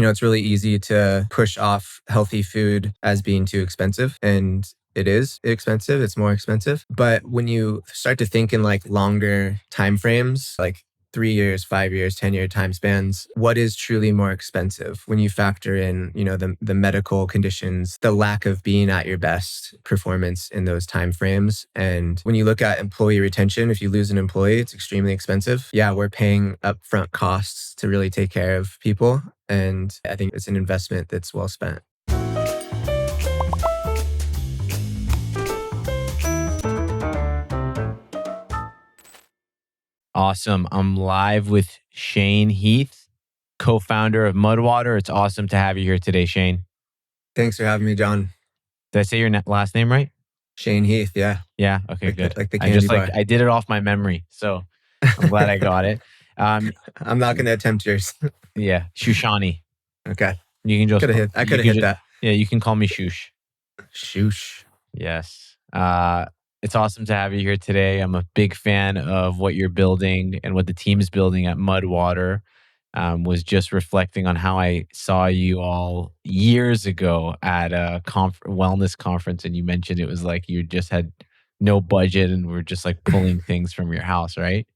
it's really easy to push off healthy food as being too expensive. And it is expensive. It's more expensive. But when you start to think in like longer time frames, like 3 years, 5 years, 10-year time spans, what is truly more expensive when you factor in, the medical conditions, the lack of being at your best performance in those time frames. And when you look at employee retention, if you lose an employee, it's extremely expensive. Yeah, we're paying upfront costs to really take care of people. And I think it's an investment that's well spent. Awesome. I'm live with Shane Heath, co-founder of MUD WTR. It's awesome to have you here today, Shane. Thanks for having me, John. Did I say your last name right? Shane Heath, yeah. Yeah. Okay, good. Like the candy bar. I did it off my memory, so I'm glad I got it. I'm not going to attempt yours. Yeah, Shushani. Okay. You can just I could have hit that. Yeah, you can call me Shush. Shoosh. Yes. It's awesome to have you here today. I'm a big fan of what you're building and what the team is building at MUD WTR. Was just reflecting on how I saw you all years ago at a wellness conference, and you mentioned it was like you just had no budget and were just like pulling things from your house, right?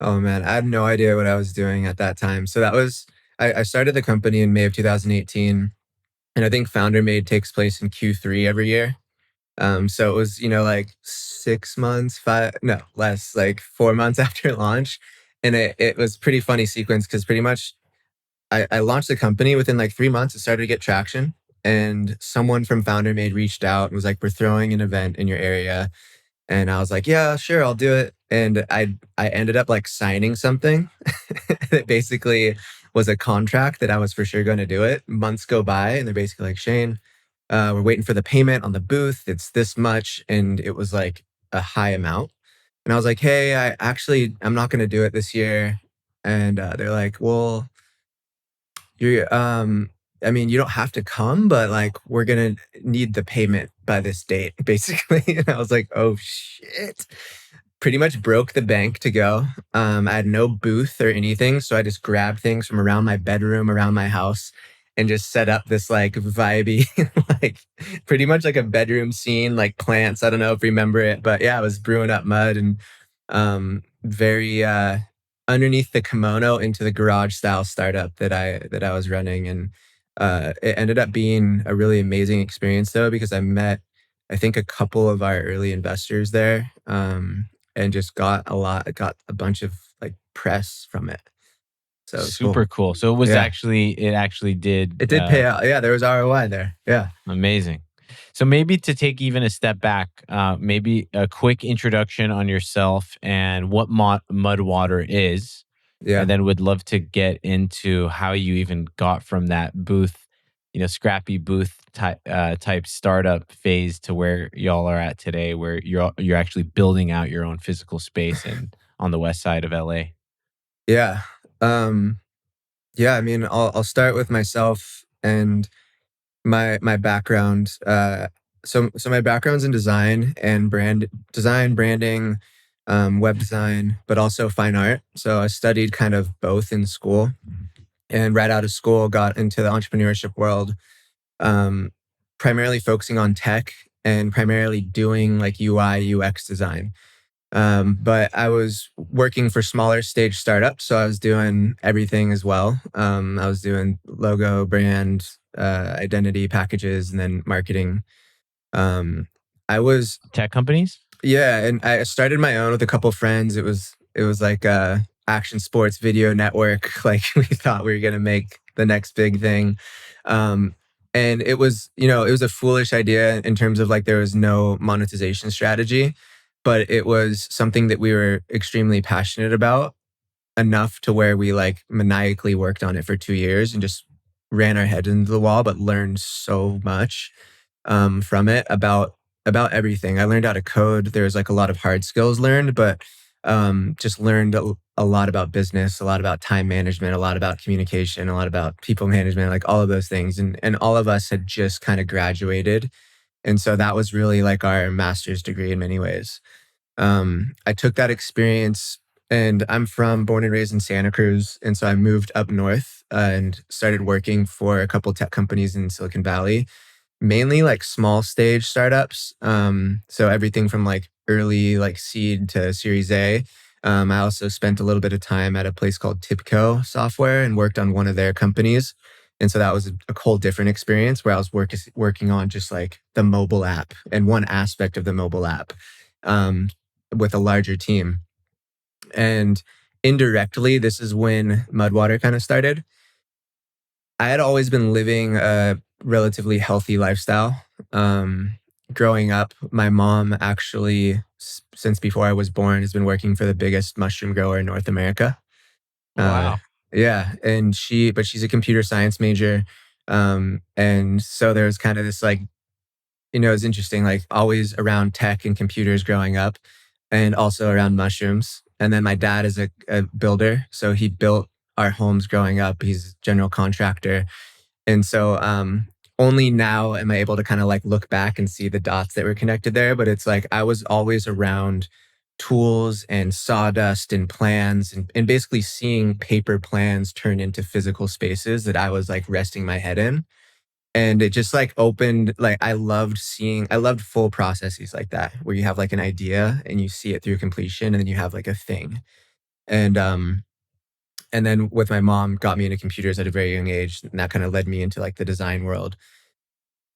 Oh man, I had no idea what I was doing at that time. So I started the company in May of 2018, and I think Founder Made takes place in Q3 every year. So it was, like 6 months, no, less, like 4 months after launch. And it was pretty funny sequence because pretty much I launched the company within like 3 months. It started to get traction. And someone from Founder Made reached out and was like, we're throwing an event in your area. And I was like, yeah, sure, I'll do it. And I ended up like signing something that basically was a contract that I was for sure going to do it. Months go by and they're basically like, Shane, we're waiting for the payment on the booth. It's this much. And it was like a high amount. And I was like, hey, I'm not going to do it this year. And they're like, well, you don't have to come, but like, we're going to need the payment by this date, basically. And I was like, oh shit. Pretty much broke the bank to go. I had no booth or anything. So I just grabbed things from around my bedroom, around my house, and just set up this like vibey, like pretty much like a bedroom scene, like plants. I don't know if you remember it, but yeah, I was brewing up mud and very underneath the kimono into the garage style startup that I was running. And it ended up being a really amazing experience though, because I met, I think, a couple of our early investors there. And just got a bunch of like press from it. So super cool. So it was it actually did. It did pay out. Yeah, there was ROI there. Yeah. Amazing. So maybe to take even a step back, maybe a quick introduction on yourself and what MUD WTR is. Yeah. And then would love to get into how you even got from that booth, scrappy booth type startup phase to where y'all are at today, where you're actually building out your own physical space and on the west side of LA. Yeah. I'll start with myself and my background. So my background's in design and branding, web design, but also fine art. So I studied kind of both in school, and right out of school got into the entrepreneurship world, primarily focusing on tech and primarily doing like UI UX design. But I was working for smaller stage startups, so I was doing everything as well. I was doing logo, brand, identity packages, and then marketing. I was tech companies. Yeah, and I started my own with a couple friends. It was like a action sports video network. Like we thought we were gonna make the next big thing. And it was a foolish idea in terms of like there was no monetization strategy, but it was something that we were extremely passionate about, enough to where we like maniacally worked on it for 2 years and just ran our heads into the wall, but learned so much from it about everything. I learned how to code. There's like a lot of hard skills learned, but just learned a lot about business, a lot about time management, a lot about communication, a lot about people management, like all of those things. And all of us had just kind of graduated. And so that was really like our master's degree in many ways. I took that experience And I'm from born and raised in Santa Cruz. And so I moved up north and started working for a couple tech companies in Silicon Valley, mainly like small stage startups. So everything from like early like seed to Series A. I also spent a little bit of time at a place called Tipco Software and worked on one of their companies. And so that was a whole different experience where I was working on just like the mobile app and one aspect of the mobile app um, with a larger team. And indirectly, this is when Mudwater kind of started. I had always been living a relatively healthy lifestyle. Um, Growing up, my mom actually, since before I was born, has been working for the biggest mushroom grower in North America. Uh, Wow. yeah, and but she's a computer science major, and so there's kind of this like, it's interesting, like always around tech and computers growing up, and also around mushrooms. And then my dad is a builder, so he built our homes growing up. He's a general contractor, and so only now am I able to kind of like look back and see the dots that were connected there. But it's like I was always around tools and sawdust and plans and basically seeing paper plans turn into physical spaces that I was like resting my head in. And it just like opened, like I loved full processes like that, where you have like an idea and you see it through completion and then you have like a thing. And and then with my mom got me into computers at a very young age, and that kind of led me into like the design world.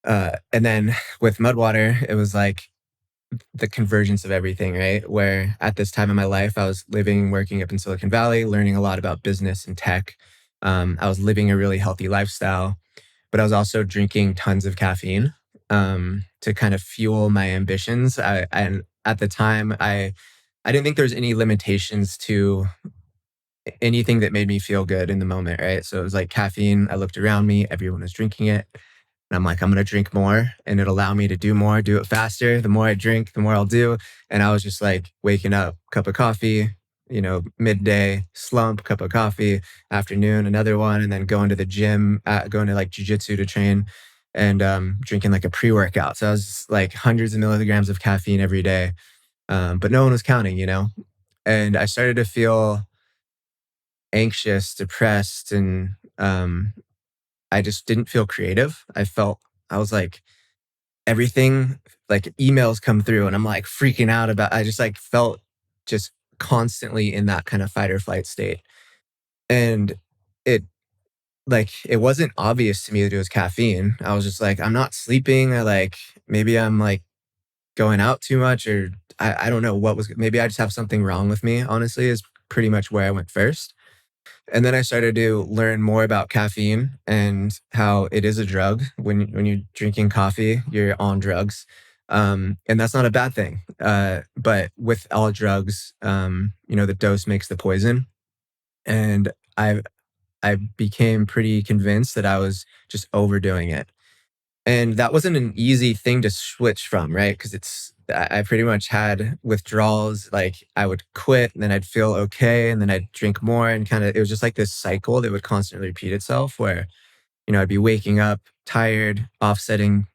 And then with Mudwater, it was like the convergence of everything, right? Where at this time in my life, I was living and working up in Silicon Valley, learning a lot about business and tech. I was living a really healthy lifestyle, but I was also drinking tons of caffeine to kind of fuel my ambitions. And at the time, I didn't think there was any limitations to anything that made me feel good in the moment, right? So it was like caffeine. I looked around me, everyone was drinking it. And I'm like, I'm going to drink more and it'll allow me to do more, do it faster. The more I drink, the more I'll do. And I was just like waking up, cup of coffee, midday slump, cup of coffee, afternoon, another one, and then going to the gym, going to like jujitsu to train and drinking like a pre workout. So I was just, like hundreds of milligrams of caffeine every day. But no one was counting. And I started to feel anxious, depressed, and I just didn't feel creative. I was like, everything, like emails come through and I'm like freaking out I just like felt just constantly in that kind of fight or flight state. And it it wasn't obvious to me that it was caffeine. I was just like, I'm not sleeping. Maybe I'm like going out too much or I don't know maybe I just have something wrong with me, honestly, is pretty much where I went first. And then I started to learn more about caffeine and how it is a drug. When you're drinking coffee, you're on drugs, and that's not a bad thing. But with all drugs, the dose makes the poison. And I became pretty convinced that I was just overdoing it. And that wasn't an easy thing to switch from, right? Because I pretty much had withdrawals. Like I would quit and then I'd feel okay and then I'd drink more and kind of, it was just like this cycle that would constantly repeat itself where, I'd be waking up tired, offsetting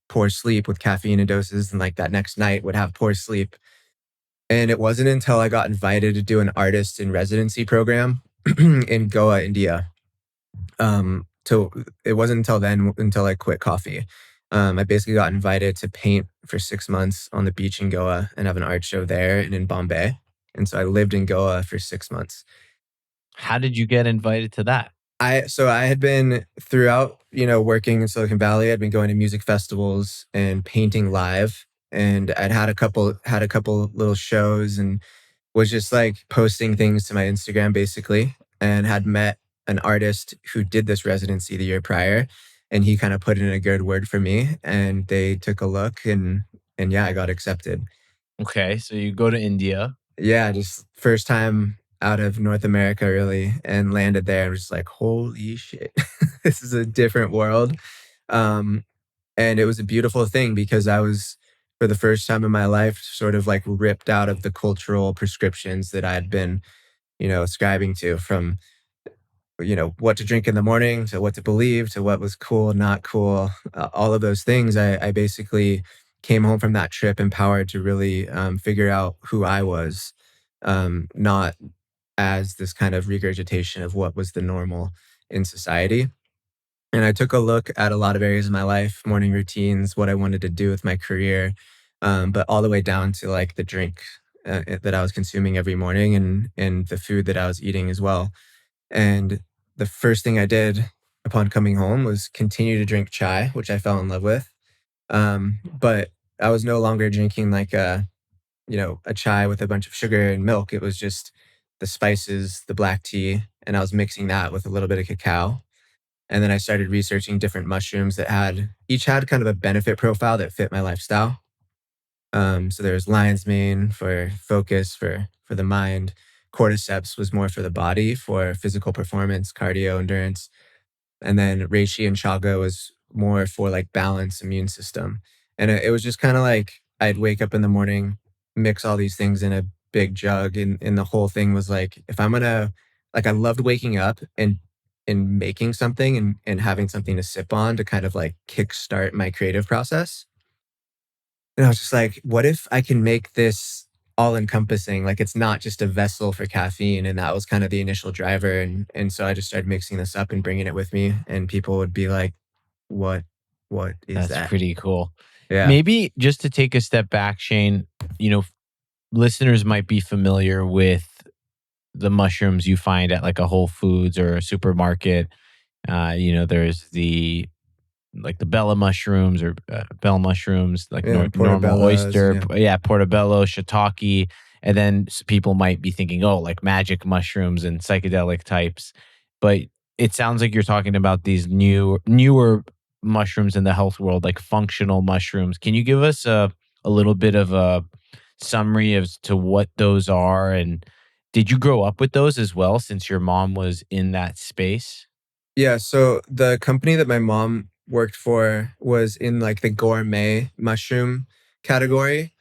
poor sleep with caffeine and doses. And like that next night would have poor sleep. And it wasn't until I got invited to do an artist in residency program in Goa, India, so it wasn't until then until I quit coffee. I basically got invited to paint for 6 months on the beach in Goa and have an art show there and in Bombay. And so I lived in Goa for 6 months. How did you get invited to that? I had been throughout, working in Silicon Valley. I'd been going to music festivals and painting live, and I'd had a couple little shows and was just like posting things to my Instagram basically, and had met an artist who did this residency the year prior, and he kind of put in a good word for me, and they took a look and yeah, I got accepted. Okay, so you go to India. Yeah, just first time out of North America really, and landed there and was just like, holy shit, this is a different world. Um, and it was a beautiful thing because I was, for the first time in my life, sort of like ripped out of the cultural prescriptions that I had been, ascribing to, from, what to drink in the morning to what to believe to what was cool, not cool, all of those things. I basically came home from that trip empowered to really figure out who I was, not as this kind of regurgitation of what was the normal in society. And I took a look at a lot of areas of my life, morning routines, what I wanted to do with my career, but all the way down to like the drink that I was consuming every morning and the food that I was eating as well. And the first thing I did upon coming home was continue to drink chai, which I fell in love with. But I was no longer drinking like a chai with a bunch of sugar and milk. It was just the spices, the black tea, and I was mixing that with a little bit of cacao. And then I started researching different mushrooms that each had kind of a benefit profile that fit my lifestyle. So there's lion's mane for focus, for the mind. Cordyceps was more for the body, for physical performance, cardio, endurance. And then reishi and chaga was more for like balance, immune system. And it was just kind of like I'd wake up in the morning, mix all these things in a big jug, and the whole thing was like, if I'm gonna like I loved waking up and making something and having something to sip on to kind of like kickstart my creative process. And I was just like, what if I can make this all encompassing? Like it's not just a vessel for caffeine. And that was kind of the initial driver. And so I just started mixing this up and bringing it with me. And people would be like, what, what is That's that? pretty cool. Yeah. Maybe just to take a step back, Shane, you know, listeners might be familiar with the mushrooms you find at like a Whole Foods or a supermarket. There's the Bella mushrooms or bell mushrooms, like Yeah. normal Portobello's. oyster, Yeah. yeah, portobello, shiitake, and then people might be thinking, oh, like magic mushrooms and psychedelic types, but it sounds like you're talking about these newer mushrooms in the health world, like functional mushrooms. Can you give us a little bit of a summary as to what those are, and did you grow up with those as well, since your mom was in that space? Yeah. So the company that my mom worked for was in like the gourmet mushroom category,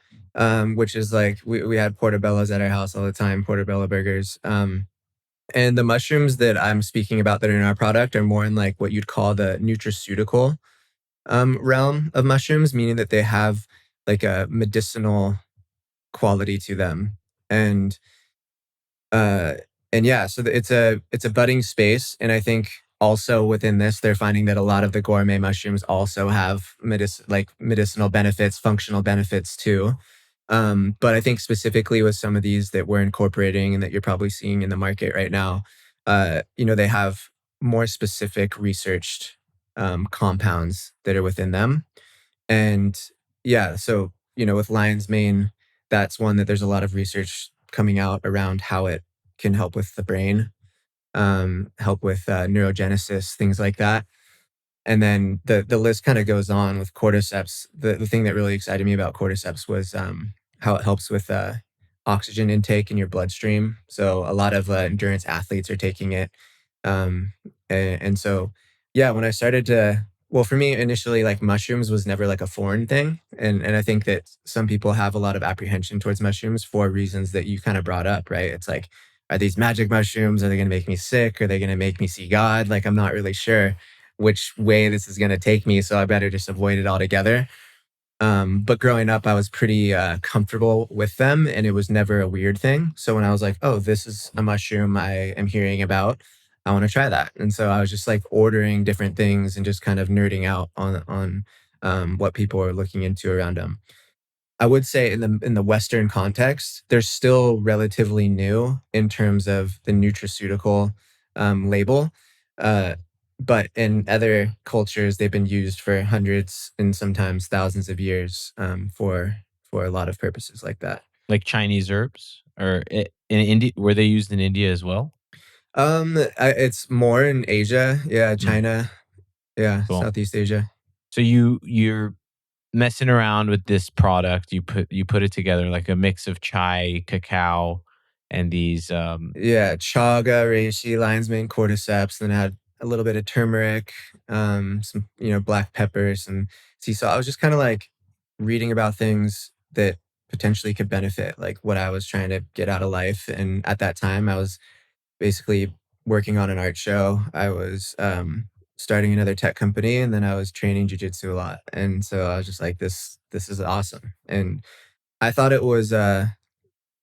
which is like we had portobellos at our house all the time, portobello burgers. And the mushrooms that I'm speaking about that are in our product are more in like what you'd call the nutraceutical realm of mushrooms, meaning that they have like a medicinal quality to them. And uh and yeah, so it's a budding space, and I think also within this they're finding that a lot of the gourmet mushrooms also have medicinal benefits, functional benefits too. But I think specifically with some of these that we're incorporating and that you're probably seeing in the market right now, they have more specific researched compounds that are within them. And yeah, so, with lion's mane, that's one that there's a lot of research coming out around how it can help with the brain, help with neurogenesis, things like that. And then the list kind of goes on with cordyceps. The thing that really excited me about cordyceps was how it helps with oxygen intake in your bloodstream. So a lot of endurance athletes are taking it. Um, and so, yeah, when I started to, well, for me initially, like mushrooms was never like a foreign thing. And I think that some people have a lot of apprehension towards mushrooms for reasons that you kind of brought up, right? It's like, are these magic mushrooms? Are they going to make me sick? Are they going to make me see God? Like, I'm not really sure which way this is going to take me. So I better just avoid it altogether. But growing up, I was pretty comfortable with them, and it was never a weird thing. So when I was like, oh, this is a mushroom I am hearing about, I want to try that. And so I was just like ordering different things and just kind of nerding out on what people are looking into around them. I would say in the Western context, they're still relatively new in terms of the nutraceutical label. Uh, but in other cultures, they've been used for hundreds and sometimes thousands of years for a lot of purposes like that. Like Chinese herbs, or in India, were they used in India as well? It's more in Asia, yeah, Mm, China, yeah, cool. Southeast Asia. So you're messing around with this product. You put it together like a mix of chai, cacao, and these. Yeah, chaga, reishi, lion's mane, cordyceps, then I had a little bit of turmeric, some, black peppers and sea salt. I was just kind of like reading about things that potentially could benefit like what I was trying to get out of life. And at that time, I was basically working on an art show. I was starting another tech company, and then I was training jujitsu a lot. And so I was just like, this is awesome. And I thought it was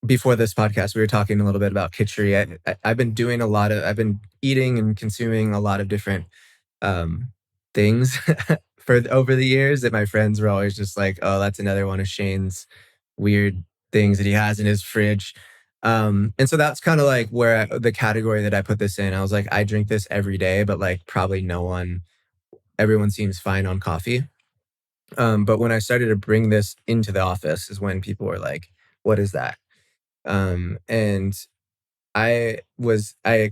before this podcast, we were talking a little bit about kitchery. I've been doing a lot of, I've been eating and consuming a lot of different um, things for over the years that my friends were always just like, "Oh, that's another one of Shane's weird things that he has in his fridge." And so that's kind of like where the category that I put this in. I was like, I drink this every day, but like probably everyone seems fine on coffee. But when I started to bring this into the office is when people were like, "What is that?" And I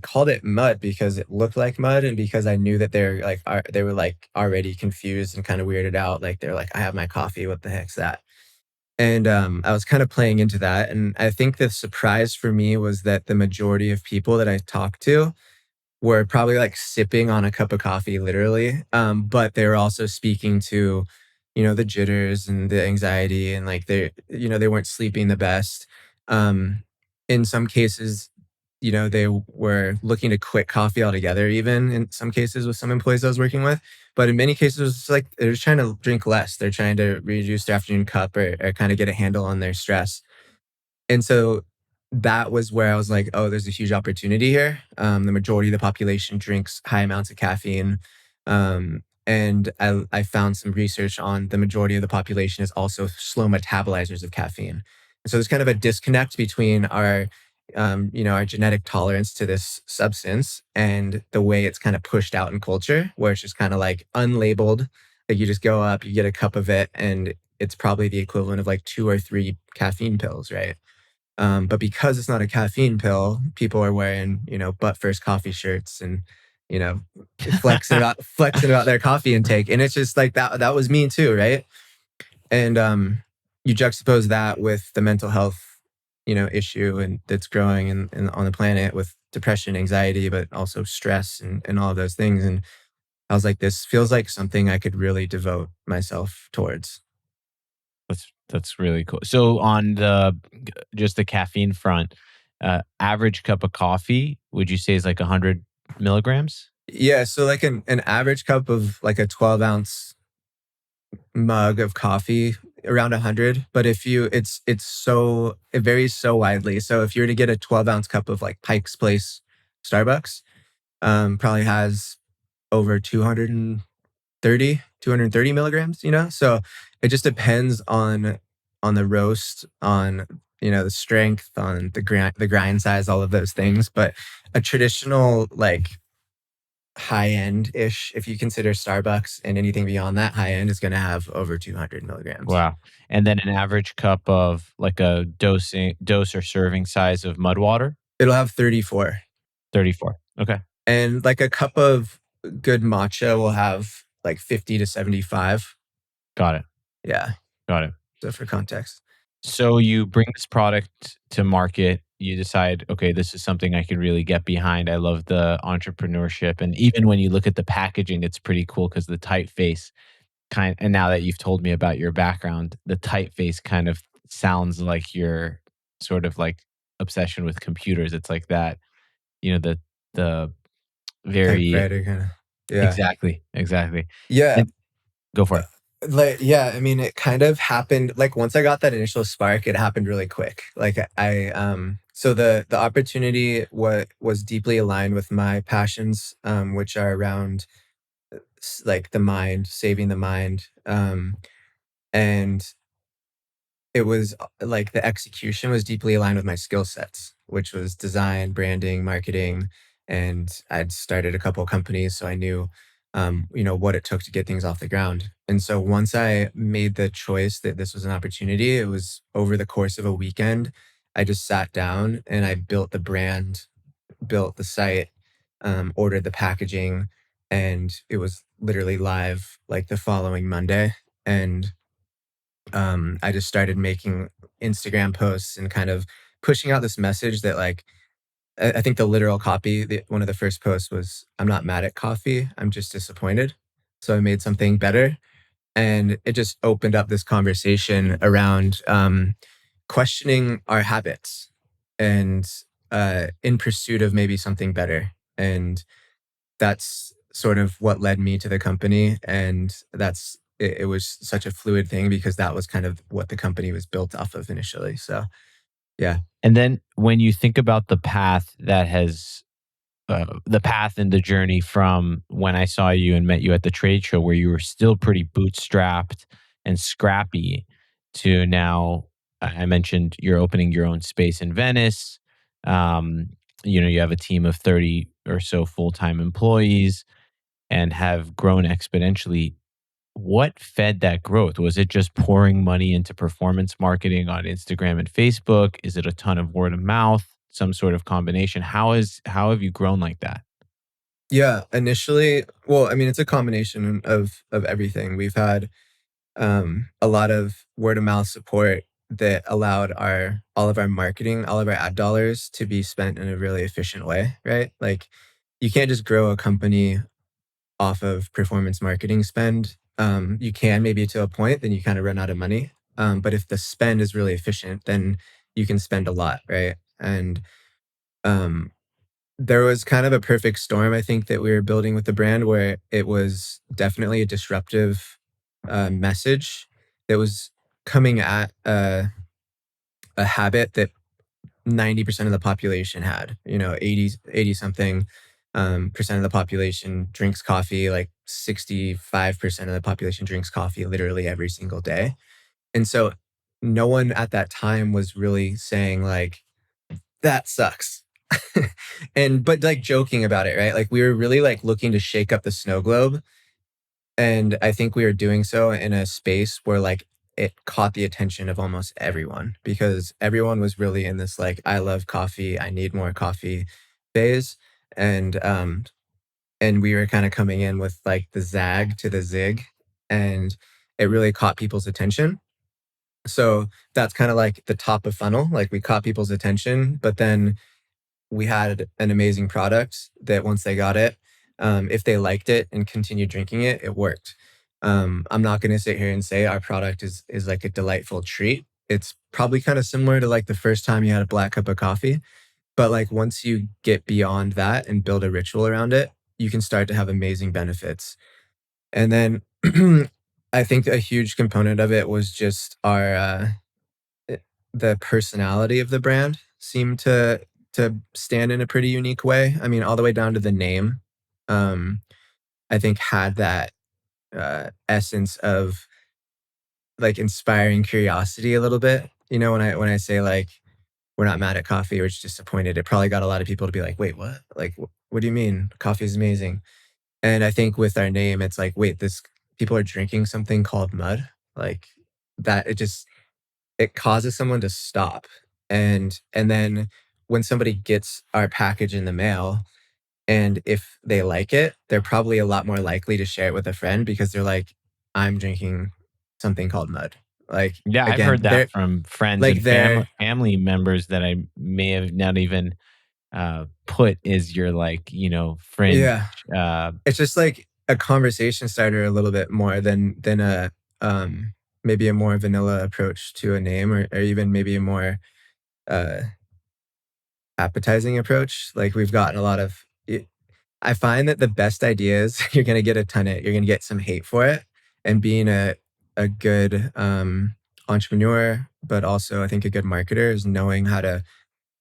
called it mud because it looked like mud and because I knew that they were like already confused and kind of weirded out. Like they're like, I have my coffee. What the heck's that? And I was kind of playing into that. And I think the surprise for me was that the majority of people that I talked to were probably like sipping on a cup of coffee, literally. But they were also speaking to, the jitters and the anxiety, and like they weren't sleeping the best. Um, in some cases, they were looking to quit coffee altogether, even in some cases with some employees I was working with. But in many cases, it was just like they're just trying to drink less. They're trying to reduce their afternoon cup or kind of get a handle on their stress. And so that was where I was like, oh, there's a huge opportunity here. The majority of the population drinks high amounts of caffeine. And I found some research on the majority of the population is also slow metabolizers of caffeine. And so there's kind of a disconnect between our genetic tolerance to this substance and the way it's kind of pushed out in culture, where it's just kind of like unlabeled. Like you just go up, you get a cup of it, and it's probably the equivalent of like 2 or 3 caffeine pills, right? But because it's not a caffeine pill, people are wearing, butt first coffee shirts and, you know, flexing about their coffee intake. And it's just like that was me too, right? And you juxtapose that with the mental health, issue and that's growing on the planet with depression, anxiety, but also stress and all of those things. And I was like, this feels like something I could really devote myself towards. That's really cool. So on just the caffeine front, average cup of coffee, would you say is like 100 milligrams? Yeah, so like an average cup of like a 12-ounce mug of coffee, around 100. But if you it varies so widely. So if you were to get a 12-ounce cup of like Pike's Place Starbucks, probably has over 230 milligrams, so it just depends on the roast, on the strength, on the grind size, all of those things. But a traditional, like, high end ish, if you consider Starbucks, and anything beyond that high end is going to have over 200 milligrams. Wow. And then an average cup of like a dose or serving size of mud water? It'll have 34. 34. Okay. And like a cup of good matcha will have like 50 to 75. Got it. Yeah. Got it. So for context. So you bring this product to market. You decide, okay, this is something I can really get behind. I love the entrepreneurship. And even when you look at the packaging, it's pretty cool because the typeface and now that you've told me about your background, the typeface kind of sounds like your sort of like obsession with computers. It's like that, the very Typewriter kind of. Yeah. exactly, exactly. Yeah. And go for Uh, it. Like, yeah, I mean, it kind of happened like once I got that initial spark, it happened really quick. Like so the opportunity was deeply aligned with my passions, which are around like the mind, saving the mind. And it was like the execution was deeply aligned with my skill sets, which was design, branding, marketing. And I'd started a couple of companies, so I knew, what it took to get things off the ground. And so once I made the choice that this was an opportunity, it was over the course of a weekend. I just sat down and I built the brand, built the site, ordered the packaging, and it was literally live like the following Monday. And I just started making Instagram posts and kind of pushing out this message that, like, I think the literal copy, one of the first posts was, "I'm not mad at coffee. I'm just disappointed." So I made something better, and it just opened up this conversation around questioning our habits and in pursuit of maybe something better. And that's sort of what led me to the company. And it was such a fluid thing because that was kind of what the company was built off of initially. So Yeah. And then when you think about the path that has the path and the journey from when I saw you and met you at the trade show, where you were still pretty bootstrapped and scrappy, to now, I mentioned you're opening your own space in Venice. Um, you have a team of 30 or so full time employees and have grown exponentially. What fed that growth? Was it just pouring money into performance marketing on Instagram and Facebook? Is it a ton of word of mouth? Some sort of combination? How have you grown like that? Yeah, initially, well, I mean, it's a combination of everything. We've had a lot of word of mouth support that allowed our all of our marketing, all of our ad dollars to be spent in a really efficient way, right? Like you can't just grow a company off of performance marketing spend. You can maybe to a point, then you kind of run out of money. But if the spend is really efficient, then you can spend a lot, right? And um, there was kind of a perfect storm, I think, that we were building with the brand where it was definitely a disruptive message that was coming at a habit that 90% of the population had. 80 something percent of the population drinks coffee, like 65% of the population drinks coffee literally every single day. And so no one at that time was really saying, like, that sucks. But like joking about it, right? Like we were really like looking to shake up the snow globe. And I think we were doing so in a space where like it caught the attention of almost everyone because everyone was really in this like, I love coffee, I need more coffee phase. And and we were kind of coming in with like the zag to the zig, and it really caught people's attention. So that's kind of like the top of funnel. Like we caught people's attention, but then we had an amazing product that once they got it, if they liked it and continued drinking it, it worked. I'm not going to sit here and say our product is like a delightful treat. It's probably kind of similar to like the first time you had a black cup of coffee, but like once you get beyond that and build a ritual around it, you can start to have amazing benefits. And then I think a huge component of it was just our eh, the personality of the brand seemed to stand in a pretty unique way. I mean, all the way down to the name. Um, I think had that essence of like inspiring curiosity a little bit. When I say like we're not mad at coffee, we're just disappointed. It probably got a lot of people to be like, "Wait, what? Like, what do you mean? Coffee is amazing." And I think with our name, it's like, wait, this people are drinking something called mud, like that. It causes someone to stop, and then when somebody gets our package in the mail, and if they like it, they're probably a lot more likely to share it with a friend because they're like, I'm drinking something called mud. Like Yeah, I've again, heard that from friends like and they're family members that I may have not even put as your like fringe. yeah. Uh, It's just like a conversation starter a little bit more than a maybe a more vanilla approach to a name, or even maybe a more uh appetizing approach. Like we've gotten a lot of I find that the best ideas you're gonna get some hate for it. And being a good entrepreneur, but also I think a good marketer is knowing how to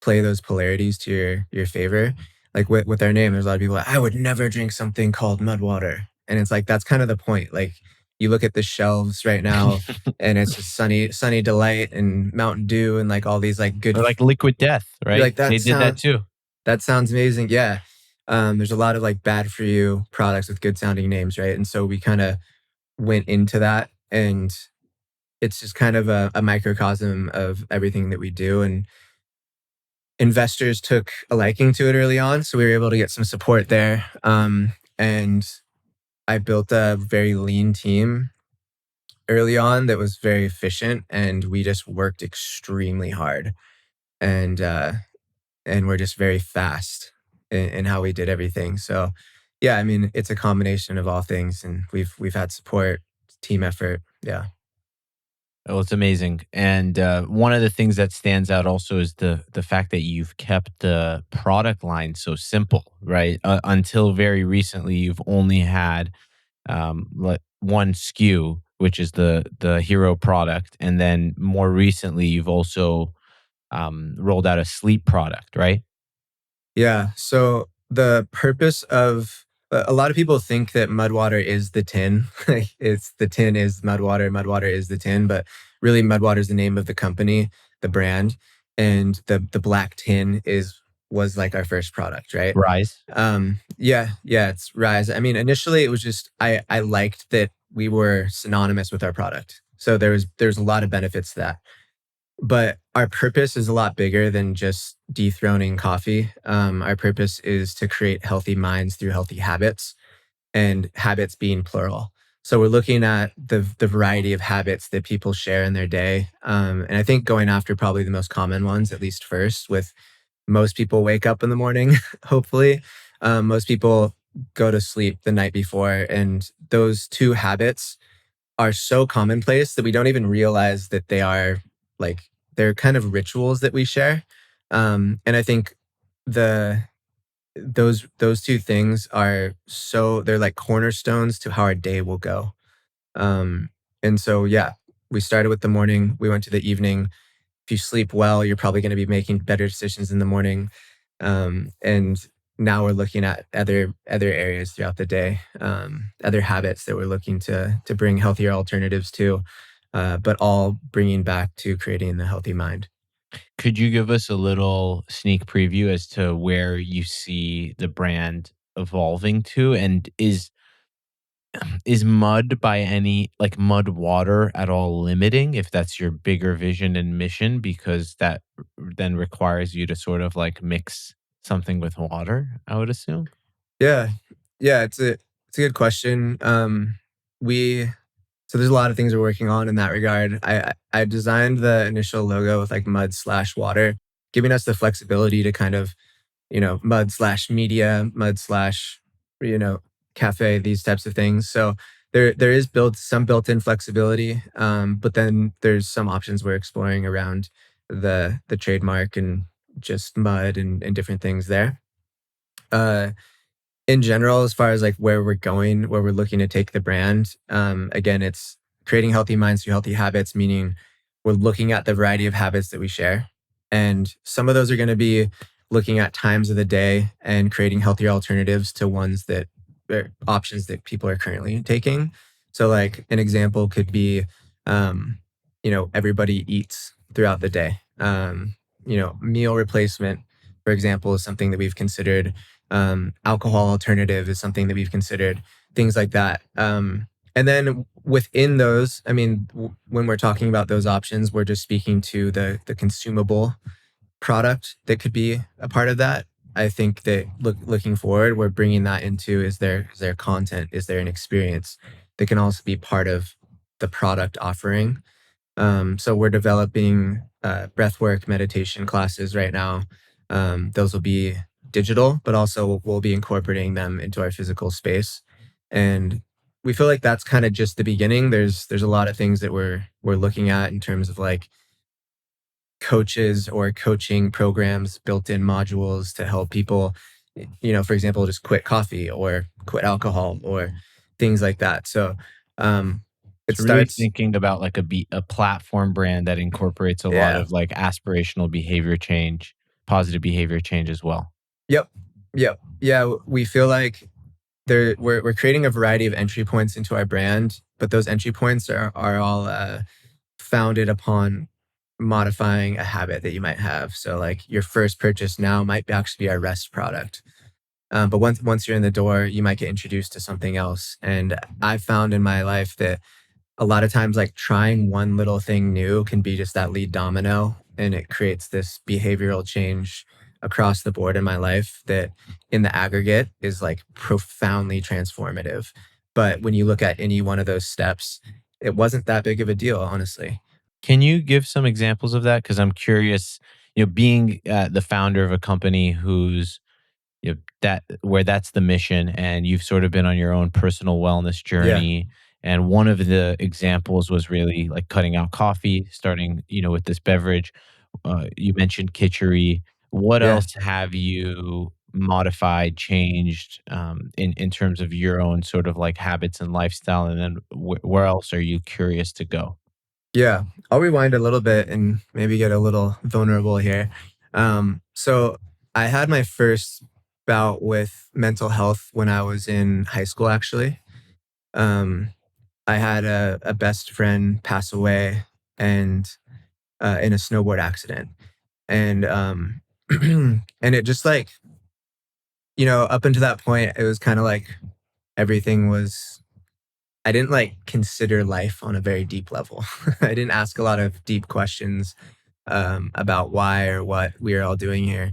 play those polarities to your favor. Like with our name, there's a lot of people like, I would never drink something called mud water. And it's like that's kind of the point. Like you look at the shelves right now and it's just sunny delight and Mountain Dew and like all these like or like Liquid Death, you're right? like They did that too. that sounds amazing. Yeah. There's a lot of like bad for you products with good sounding names, right? And so we kind of went into that, and it's just kind of a microcosm of everything that we do. And investors took a liking to it early on. So we were able to get some support there. And I built a very lean team early on that was very efficient, and we just worked extremely hard. And and we're just very fast in how we did everything. So, yeah, I mean, it's a combination of all things, and we've had support, team effort. Yeah, Oh, it's amazing. And one of the things that stands out also is the fact that you've kept the product line so simple, right? Until very recently, you've only had one SKU, which is the hero product, and then more recently, you've also rolled out a sleep product, right? Yeah. So the purpose of a lot of people think that mud water is the tin. Like, it's the tin is mud water is the tin, but really mud water is the name of the company, the brand, and the black tin is was like our first product, right? Rise. Yeah, it's Rise. I mean, initially it was just I liked that we were synonymous with our product. So there's a lot of benefits to that. But our purpose is a lot bigger than just dethroning coffee. Our purpose is to create healthy minds through healthy habits, and habits being plural. So we're looking at the variety of habits that people share in their day, and I think going after probably the most common ones, at least first. With most people wake up in the morning, hopefully. Most people go to sleep the night before, and those two habits are so commonplace that we don't even realize that they are like they're kind of rituals that we share. And I think the those two things are so they're like cornerstones to how our day will go. Um, and so yeah, we started with the morning, we went to the evening. If you sleep well, you're probably going to be making better decisions in the morning. And now we're looking at other areas throughout the day, other habits that we're looking to bring healthier alternatives to, but all bringing back to creating the healthy mind. Could you give us a little sneak preview as to where you see the brand evolving to? And is mud by any like mud water at all limiting if that's your bigger vision and mission? Because that then requires you to sort of like mix something with water, I would assume. Yeah, yeah, it's a good question. We So there's a lot of things we're working on in that regard. I designed the initial logo with like mud slash water, giving us the flexibility to kind of mud slash media, mud slash, you know, cafe, these types of things. So there is built some built-in flexibility, but then there's some options we're exploring around the trademark and just mud and different things there. Uh, in general, as far as like where we're going, where we're looking to take the brand, again, it's creating healthy minds through healthy habits, meaning we're looking at the variety of habits that we share. And some of those are going to be looking at times of the day and creating healthier alternatives to ones that options that people are currently taking. So, like, an example could be, everybody eats throughout the day. Meal replacement, for example, is something that we've considered. Alcohol alternative is something that we've considered, things like that. And then within those, I mean, when we're talking about those options, we're just speaking to the consumable product that could be a part of that. I think that looking forward, we're bringing that into is there content, is there an experience that can also be part of the product offering. So we're developing breathwork meditation classes right now. Those will be digital, but also we'll be incorporating them into our physical space. And we feel like that's kind of just the beginning. There's a lot of things that we're looking at in terms of like coaches or coaching programs, built-in modules to help people, for example, just quit coffee or quit alcohol or things like that. So um, it So really starts, thinking about like a platform brand that incorporates a lot yeah. of like aspirational behavior change, positive behavior change as well. Yep. Yep. Yeah, we feel like we're creating a variety of entry points into our brand, but those entry points are all founded upon modifying a habit that you might have. So like your first purchase now might actually be our rest product. But once you're in the door, you might get introduced to something else. And I've found in my life that a lot of times like trying one little thing new can be just that lead domino, and it creates this behavioral change across the board in my life that in the aggregate is like profoundly transformative. But when you look at any one of those steps, it wasn't that big of a deal, honestly. Can you give some examples of that? Because I'm curious, being the founder of a company who's that where that's the mission, and you've sort of been on your own personal wellness Yeah, journey. And one of the examples was really like cutting out coffee, starting, with this beverage. You mentioned kitchery. What yeah. else have you modified, changed in terms of your own sort of like habits and lifestyle? And then where else are you curious to go? Yeah, I'll rewind a little bit and maybe get a little vulnerable here. So I had my first bout with mental health when I was in high school, actually. Um, I had a best friend pass away and in a snowboard accident. And and it just like, up until that point, it was kind of like everything was I didn't like consider life on a very deep level. I didn't ask a lot of deep questions about why or what we are all doing here.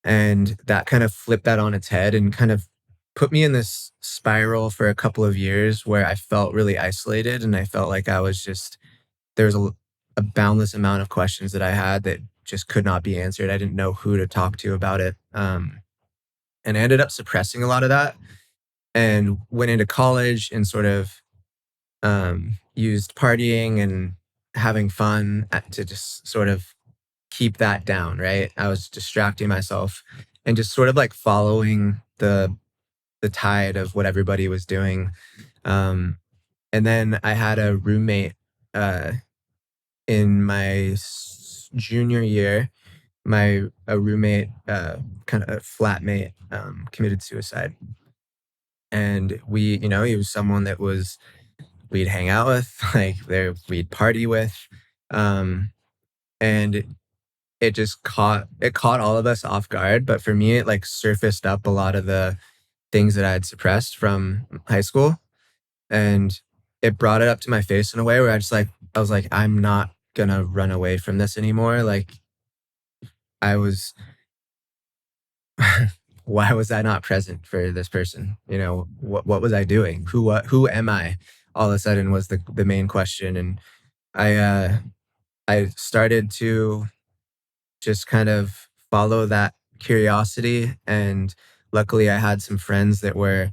And that kind of flipped that on its head and kind of put me in this spiral for a couple of years where I felt really isolated and I felt like I was just, there was a boundless amount of questions that I had that just could not be answered. I didn't know who to talk to about it. And I ended up suppressing a lot of that and went into college and sort of used partying and having fun to just sort of keep that down, right? I was distracting myself and just sort of like following the tide of what everybody was doing. Um, and then I had a roommate uh, in my junior year. My a roommate, kind of a flatmate, committed suicide, and he was someone that was we'd hang out with, like there we'd party with, um, and it caught all of us off guard, but for me, it, like, surfaced up a lot of the things that I had suppressed from high school, and it brought it up to my face in a way where I was like, "I'm not gonna run away from this anymore." Like, I was why was I not present for this person? What was I doing? Who am I? All of a sudden was the main question, and I, uh, I started to just kind of follow that curiosity. And luckily, I had some friends that were,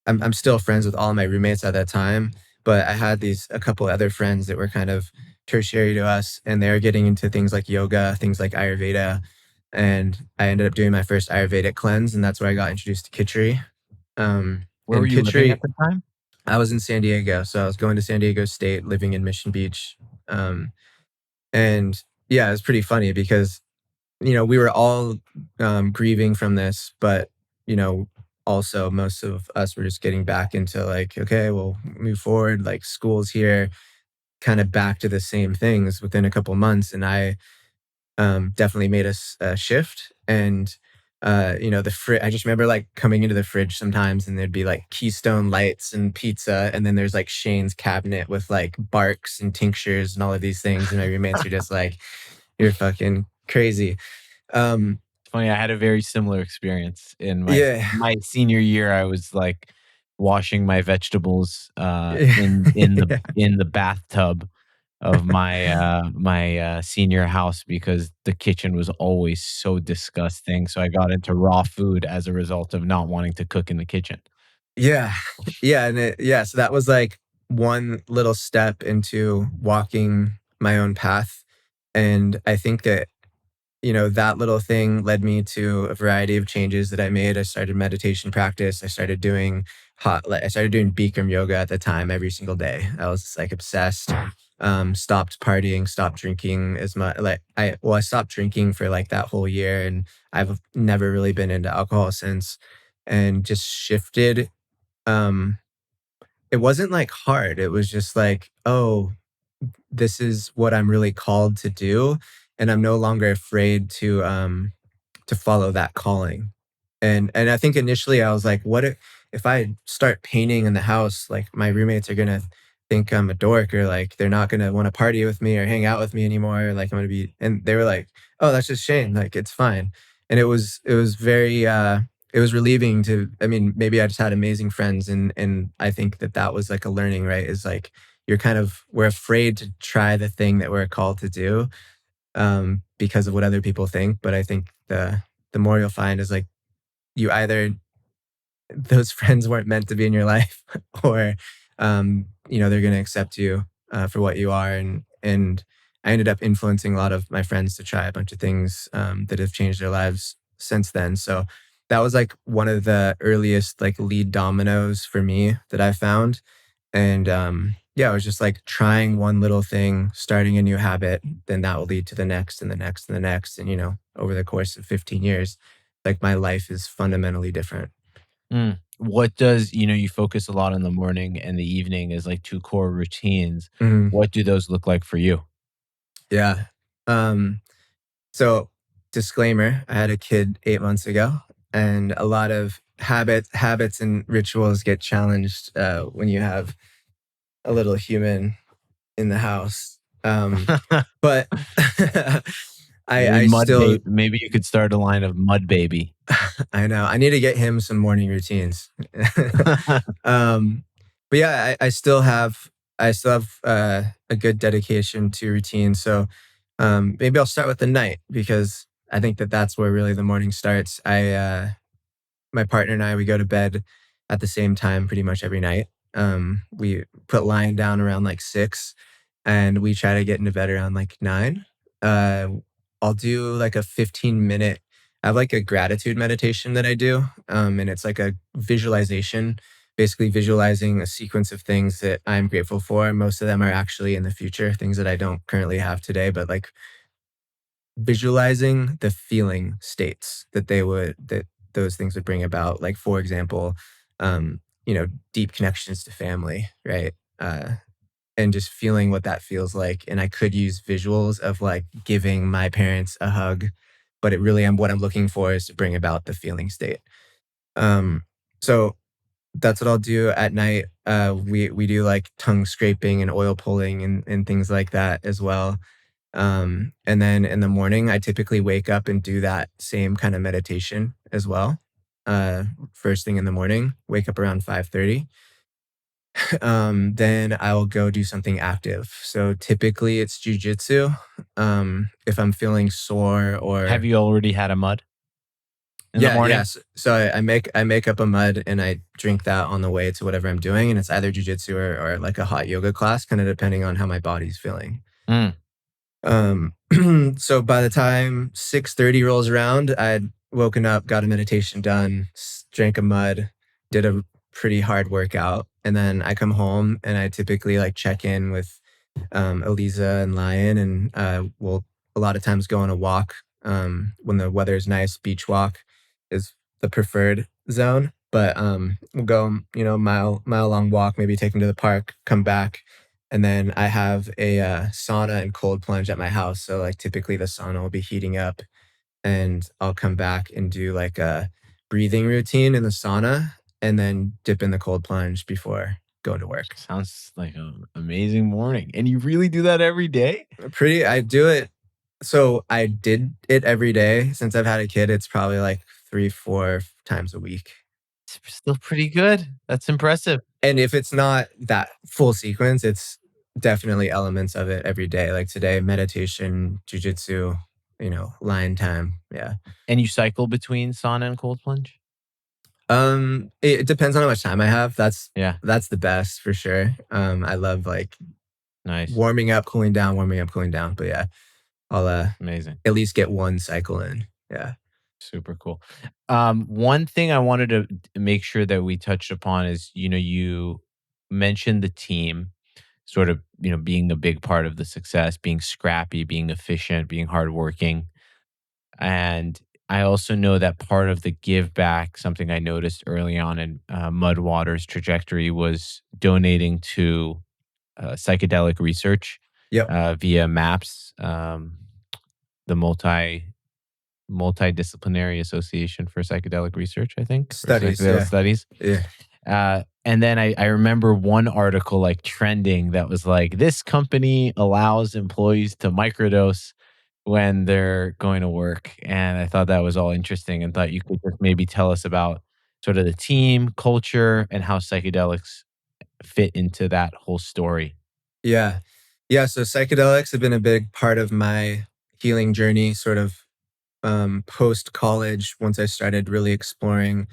I'm still friends with all my roommates at that time, but I had a couple other friends that were kind of tertiary to us, and they were getting into things like yoga, things like Ayurveda. And I ended up doing my first Ayurvedic cleanse, and that's where I got introduced to Kitchery. Where were And you living at Kitchery, the time? I was in San Diego, so I was going to San Diego State, living in Mission Beach. Um, and yeah, it was pretty funny because we were all grieving from this, but you know, also most of us were just getting back into like, okay, we'll move forward. Like school's here, kind of back to the same things within a couple months, and I definitely made a shift. And the fridge. I just remember like coming into the fridge sometimes, and there'd be like Keystone lights and pizza, and then there's like Shane's cabinet with like barks and tinctures and all of these things, and my roommates are just like, "You're fucking crazy." Um, It's funny, I had a very similar experience in yeah. my senior year. I was, like, washing my vegetables, Yeah. in the bathtub of my senior house because the kitchen was always so disgusting, so I got into raw food as a result of not wanting to cook in the kitchen. Yeah. Yeah, yeah, so that was, like, one little step into walking my own path, and I think that, that little thing led me to a variety of changes that I made. I started meditation practice. I started doing Bikram yoga at the time every single day. I was just, like, obsessed. Stopped partying, stopped drinking as much. I stopped drinking for, like, that whole year, and I've never really been into alcohol since, and just shifted. Um, it wasn't, like, hard. It was just like, "Oh, this is what I'm really called to do, and I'm no longer afraid to follow that calling." And I think initially I was like, what if I start painting in the house, like my roommates are gonna think I'm a dork, or like they're not gonna want to party with me or hang out with me anymore. Like I'm gonna be, and they were like, "Oh, that's just Shane. Like it's fine." And it was very it was relieving to, I mean, maybe I just had amazing friends, and I think that that was like a learning, right? Is like we're afraid to try the thing that we're called to do, because of what other people think. But I think the more you'll find is like you either those friends weren't meant to be in your life, or they're going to accept you for what you are. And I ended up influencing a lot of my friends to try a bunch of things that have changed their lives since then. So that was like one of the earliest like lead dominoes for me that I found. And yeah, it was just like trying one little thing, starting a new habit, then that will lead to the next and the next and the next. And, over the course of 15 years, like my life is fundamentally different. What does you focus a lot on the morning and the evening as like two core routines. Mhm. What do those look like for you? Yeah. Um, so disclaimer, I had a kid 8 months ago, and a lot of habits and rituals get challenged when you have a little human in the house. But I still, Maybe you could start a line of mud baby. I know I need to get him some morning routines. um, but yeah, I still have a good dedication to routine. So maybe I'll start with the night because I think that that's where really the morning starts. My partner and I, we go to bed at the same time pretty much every night. We put lying down around like 6, and we try to get into bed around like 9. Uh, I'll do like a 15-minute. I have like a gratitude meditation that I do, and it's like a visualization, basically visualizing a sequence of things that I'm grateful for. Most of them are actually in the future, things that I don't currently have today, but like visualizing the feeling states that those things would bring about. Like, for example, deep connections to family, right? And just feeling what that feels like. And I could use visuals of like giving my parents a hug, but what I'm looking for is to bring about the feeling state. Um, so that's what I'll do at night. We do like tongue scraping and oil pulling and things like that as well. And then in the morning, I typically wake up and do that same kind of meditation as well. First thing in the morning, wake up around 5:30. Then I will go do something active. So typically it's jujitsu. If I'm feeling sore Have or you already had a mud in the yeah, morning? yes. So I make up a mud and I drink that on the way to whatever I'm doing, and it's either jujitsu or like a hot yoga class, kind of depending on how my body's feeling. Mm, Um, so by the time 6:30 rolls around, I'd woken up, got a meditation done, drank a mud, did a pretty hard workout, and then I come home and I typically like check in with Eliza and Lion, and we'll a lot of times go on a walk. When the weather is nice, beach walk is the preferred zone. But we'll go, mile long walk, maybe take him to the park, come back, and then I have a sauna and cold plunge at my house. So like typically the sauna will be heating up, and I'll come back and do like a breathing routine in the sauna, and then dip in the cold plunge before going to work. sounds like an amazing morning. And you really do that every day? I do it. So I did it every day since I've had a kid. It's probably like 3, 4 times a week. It's still pretty good. That's impressive. And if it's not that full sequence, it's definitely elements of it every day. Like today, meditation, jujitsu, lion time. Yeah. And you cycle between sauna and cold plunge? It depends on how much time I have. Yeah, That's the best for sure. I love like nice. warming up, cooling down, warming up, cooling down. But yeah, I'll Amazing. at least get one cycle in. Yeah. Super cool. One thing I wanted to make sure that we touched upon is, you mentioned the team sort of, being a big part of the success, being scrappy, being efficient, being hardworking. And I also know that part of the give back, something I noticed early on in Mudwater's trajectory, was donating to psychedelic research Yep. via MAPS, the Multidisciplinary Association for Psychedelic Research, I think, or Studies. psychedelic Yeah. studies. Yeah. And then I remember one article like trending that was like, this company allows employees to microdose when they're going to work. And I thought that was all interesting and thought you could just maybe tell us about sort of the team culture and how psychedelics fit into that whole story. Yeah. Yeah. So psychedelics have been a big part of my healing journey, sort of post college, once I started really exploring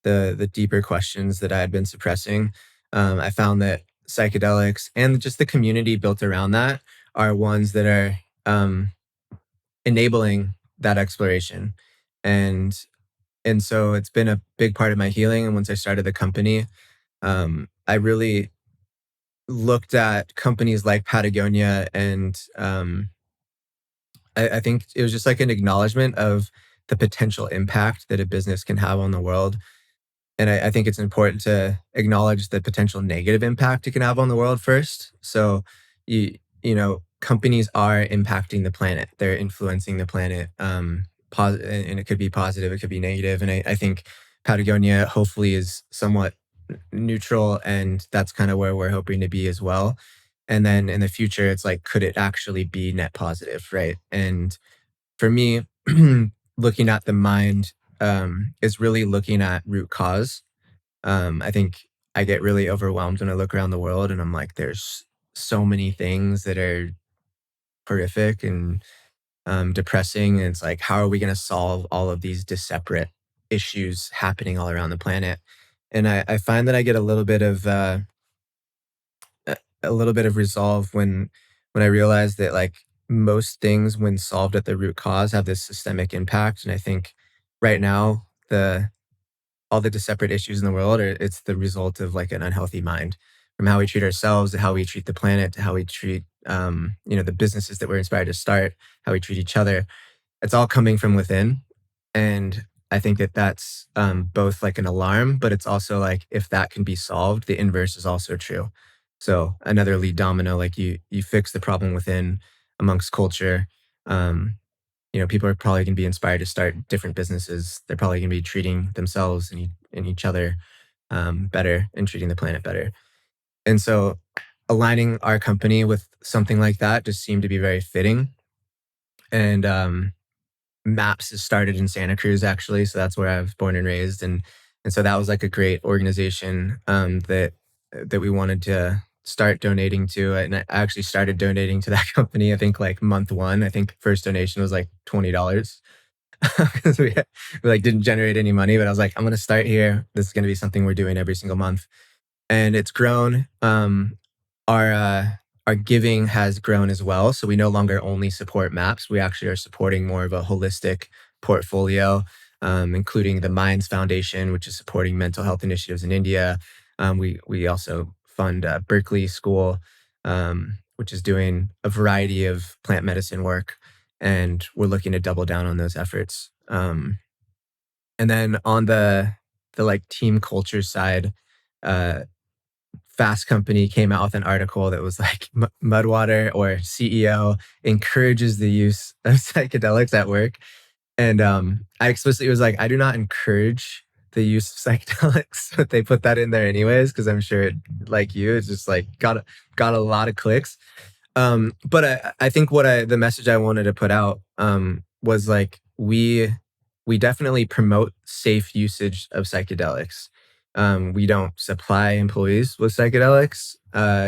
the deeper questions that I had been suppressing. I found that psychedelics and just the community built around that are ones that are enabling that exploration. And and so it's been a big part of my healing. And once I started the company, I really looked at companies like Patagonia, and I think it was just like an acknowledgement of the potential impact that a business can have on the world. And I think it's important to acknowledge the potential negative impact it can have on the world first. So, companies are impacting the planet. They're influencing the planet, and it could be positive, it could be negative. And I think Patagonia hopefully is somewhat neutral, and that's kind of where we're hoping to be as well. And then in the future, it's like, could it actually be net positive, right? And for me, looking at the mind is really looking at root cause. I think I get really overwhelmed when I look around the world and I'm like, there's so many things that are horrific and depressing. And it's like, how are we going to solve all of these separate issues happening all around the planet? And I find that I get a little bit of resolve when I realize that, like, most things when solved at the root cause have this systemic impact. And I think right now the all the separate issues in the world are it's the result of like an unhealthy mind, from how we treat ourselves to how we treat the planet to how we treat the businesses that we're inspired to start, how we treat each other. It's all coming from within. And I think that that's both like an alarm, but it's also like, if that can be solved, the inverse is also true. So another lead domino, like, you fix the problem within amongst culture. um, People are probably going to be inspired to start different businesses. They're probably going to be treating themselves and each other better, and treating the planet better. And so aligning our company with something like that just seemed to be very fitting. And MAPS is started in Santa Cruz, actually. So that's where I was born and raised. And so that was like a great organization that we wanted to start donating to. And I actually started donating to that company, I think, like month one. I think first donation was like $20. Because we like didn't generate any money, but I was like, I'm gonna start here. This is gonna be something we're doing every single month. And it's grown. Our our giving has grown as well. So we no longer only support maps. We actually are supporting more of a holistic portfolio, including the Minds Foundation, which is supporting mental health initiatives in India. We also fund Berkeley School, which is doing a variety of plant medicine work, and we're looking to double down on those efforts. And then on the like team culture side, uh, Fast Company came out with an article that was like, Mudwater, or CEO encourages the use of psychedelics at work. And I explicitly was like, I do not encourage the use of psychedelics, but they put that in there anyways, because I'm sure like you, it's just like got a lot of clicks. But I think the message I wanted to put out was like, we definitely promote safe usage of psychedelics. We don't supply employees with psychedelics,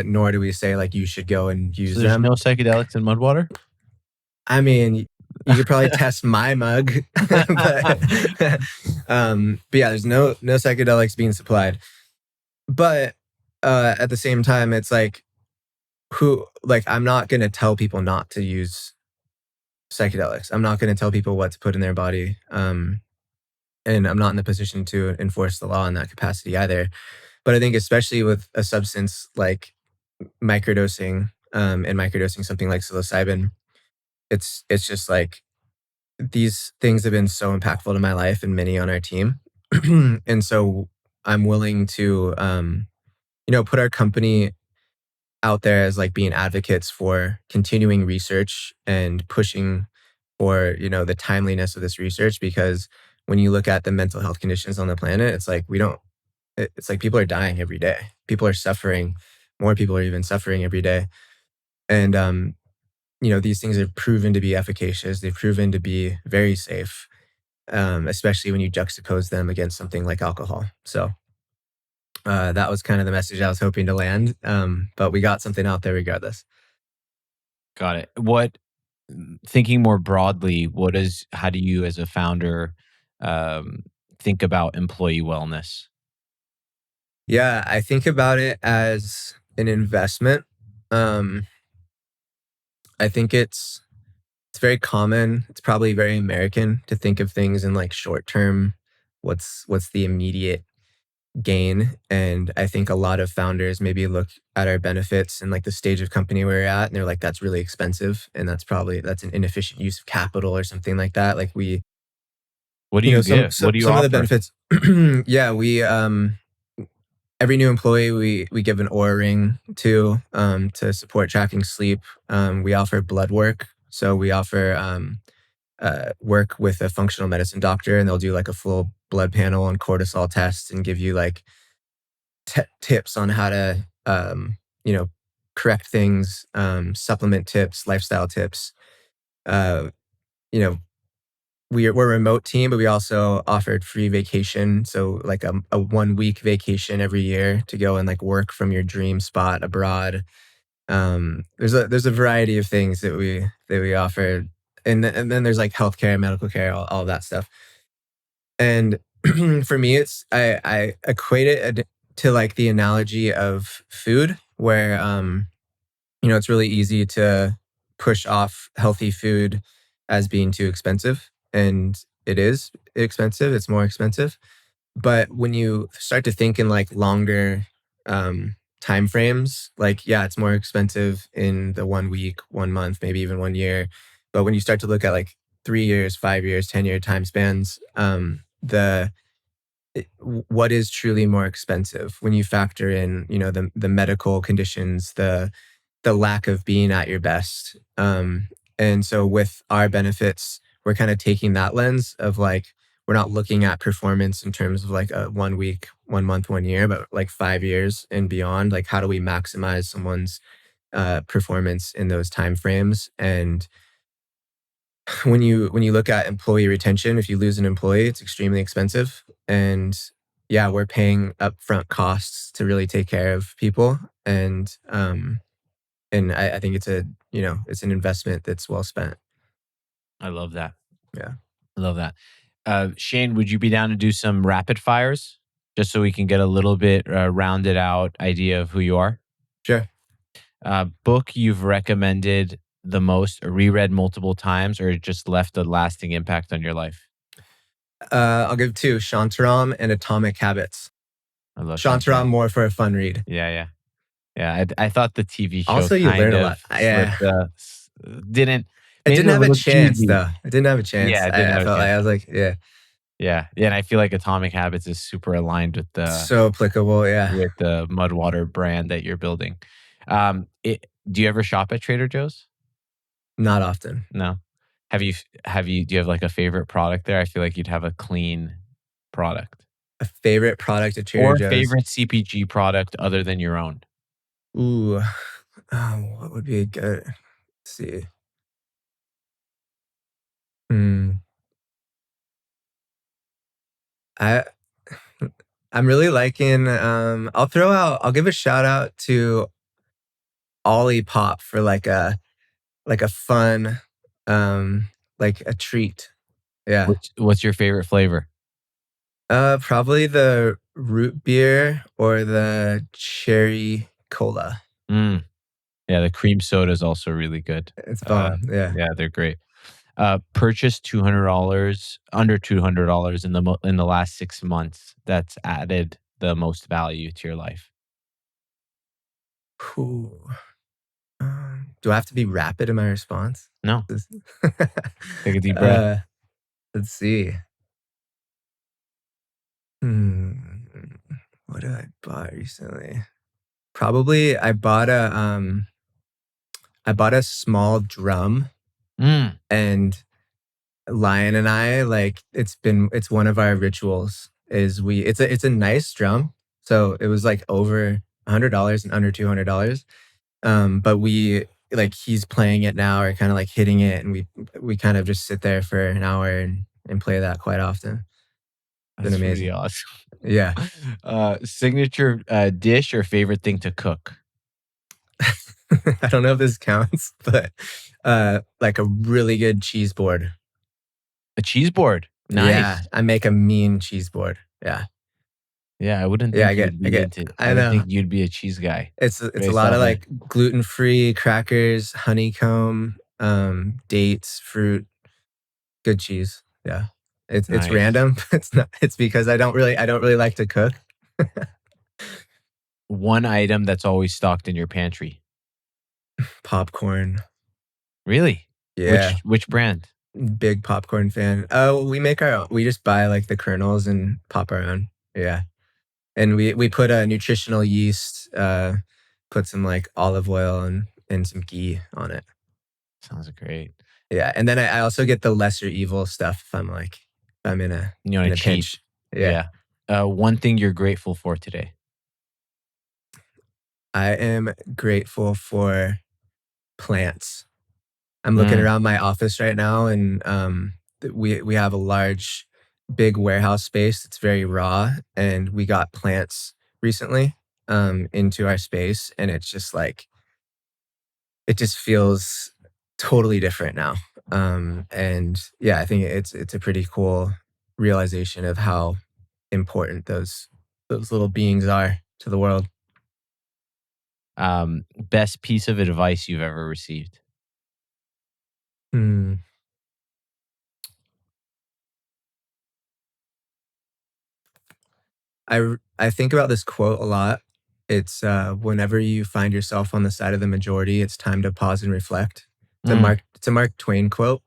nor do we say like you should go and So use there's no them. psychedelics in mud water? I mean, you could probably test my mug, but yeah, there's no psychedelics being supplied. But at the same time, it's like, who like I'm not gonna tell people not to use psychedelics. I'm not gonna tell people what to put in their body. And I'm not in the position to enforce the law in that capacity either. But I think especially with a substance like microdosing, and microdosing something like psilocybin, it's just like, these things have been so impactful to my life and many on our team. And so I'm willing to put our company out there as like being advocates for continuing research and pushing for the timeliness of this research. Because when you look at the mental health conditions on the planet, it's like, we don't it's like people are dying every day, people are suffering, more people are even suffering every day. And these things have proven to be efficacious, they've proven to be very safe, especially when you juxtapose them against something like alcohol. So that was kind of the message I was hoping to land, but we got something out there regardless. Got it. Thinking more broadly, how do you as a founder um, think about employee wellness? Yeah, I think about it as an investment. Um, I think it's very common. It's probably very American to think of things in like short term. What's the immediate? gain. And I think a lot of founders maybe look at our benefits and like the stage of company we're at, and they're like, that's really expensive. And that's an inefficient use of capital or something like that. Like we, What do you know, you give? What do you some of the offer? benefits, yeah, we, every new employee we give an Aura ring to support tracking sleep. We offer blood work. So we offer work with a functional medicine doctor, and they'll do like a full blood panel and cortisol test and give you like tips on how to, you know, correct things, supplement tips, lifestyle tips. Uh, you know, we're a remote team, but we also offered free vacation. So like a 1 week vacation every year to go and like work from your dream spot abroad. There's a variety of things that we offer. And then there's like healthcare, medical care, all of that stuff. And for me, I equate it to like the analogy of food, where it's really easy to push off healthy food as being too expensive, and it is expensive. It's more expensive, but when you start to think in like longer time frames, like yeah, it's more expensive in the 1 week, 1 month, maybe even 1 year. But when you start to look at like 3 years, 5 years, 10 year time spans, what is truly more expensive when you factor in, the medical conditions, the lack of being at your best. And so with our benefits, we're kind of taking that lens of like, we're not looking at performance in terms of like a 1 week, 1 month, 1 year, but like 5 years and beyond. Like, how do we maximize someone's performance in those time frames? And when you look at employee retention, if you lose an employee, it's extremely expensive. And yeah, we're paying upfront costs to really take care of people. And I think it's an investment that's well spent. I love that. Yeah. I love that. Shane, would you be down to do some rapid fires just so we can get a little bit rounded out idea of who you are? Sure. Book you've recommended the most, or reread multiple times, or just left a lasting impact on your life? I'll give two: Shantaram and Atomic Habits. I love Shantaram Shantaram. more for a fun read. Yeah, yeah, yeah. I thought the TV show Also, you kind learn a of lot. Yeah. didn't It made it didn't a have a little chance cheesy. though. It didn't have a chance. Yeah, it didn't I have a felt like chance. I was like, yeah, Yeah, yeah, and I feel like Atomic Habits is super aligned so applicable. Yeah. with the Mudwater brand that you're building. Do you ever shop at Trader Joe's? Not often. No. Do you have like a favorite product there? I feel like you'd have a clean product. A favorite product at Trader Or a Joe's. favorite CPG product other than your own. Ooh. What would be a good? Let's see. Hmm. I I'm really liking. I'll give a shout out to Olipop for like a fun, like a treat. Yeah. What's your favorite flavor? Probably the root beer or the cherry cola. Mm, yeah, the cream soda is also really good. It's Uh, bomb. Yeah. yeah, they're great. Purchase $200, under $200 in the last 6 months that's added the most value to your life. Ooh. Do I have to be rapid in my response? No, This- take a deep breath. uh, let's see. Hmm. What did I bought recently? Probably I bought a small drum, Mm, and Lion and I, like, it's one of our rituals is it's a nice drum. So it was like over $100 and under $200. But we like he's playing it now or kind of like hitting it, and we kind of just sit there for an hour and play that quite often. It's been that's pretty amazing. awesome. Yeah. Signature dish or favorite thing to cook? I don't know if this counts, but like a really good cheese board. A cheese board. Yeah, Nice. I make a mean cheese board. Yeah. Yeah, I wouldn't Yeah, think you'd be I I didn't know. think you'd be a cheese guy It's a based lot off of of like gluten-free crackers, honeycomb, dates, fruit, good cheese. Yeah. It's nice. random. It's not it's because I don't really like to cook. One item that's always stocked in your pantry. Popcorn. Really? Yeah. Which brand? Big popcorn fan. Oh, we make our own. We just buy like the kernels and pop our own. Yeah. And we put a nutritional yeast, put some like olive oil and some ghee on it. Sounds great. Yeah. And then I also get the lesser evil stuff if I'm like if I'm You want in to a cheat? pinch. Yeah. Yeah. One thing you're grateful for today. I am grateful for plants. I'm looking Mm, around my office right now, and we have a large, big warehouse space. It's very raw, and we got plants recently into our space, and it's just like it just feels totally different now. And yeah, I think it's a pretty cool realization of how important those little beings are to the world. best piece of advice you've ever received. Hmm. I think about this quote a lot. It's whenever you find yourself on the side of the majority, it's time to pause and reflect. Mm, It's a Mark Twain quote,